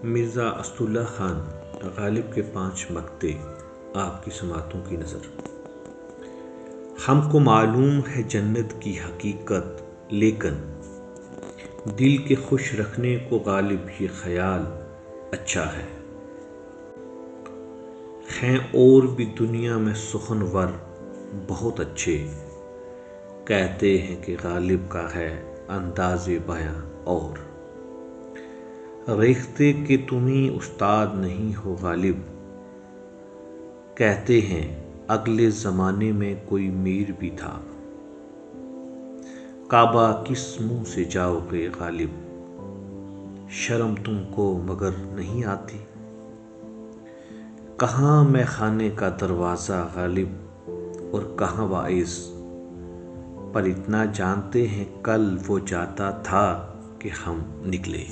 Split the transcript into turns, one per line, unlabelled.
مرزا اسداللہ خان غالب کے 5 مقطع آپ کی سماعتوں کی نظر۔ ہم کو معلوم ہے جنت کی حقیقت، لیکن دل کے خوش رکھنے کو غالب یہ خیال اچھا ہے۔ ہیں اور بھی دنیا میں سخنور بہت اچھے، کہتے ہیں کہ غالب کا ہے انداز بیاں اور۔ ریختہ کہ تمہیں استاد نہیں ہو غالب، کہتے ہیں اگلے زمانے میں کوئی میر بھی تھا۔ کعبہ کس منہ سے جاؤ گے غالب، شرم تم کو مگر نہیں آتی؟ کہاں مے خانے کا دروازہ غالب اور کہاں واعظ، پر اتنا جانتے ہیں کل وہ جاتا تھا کہ ہم نکلے۔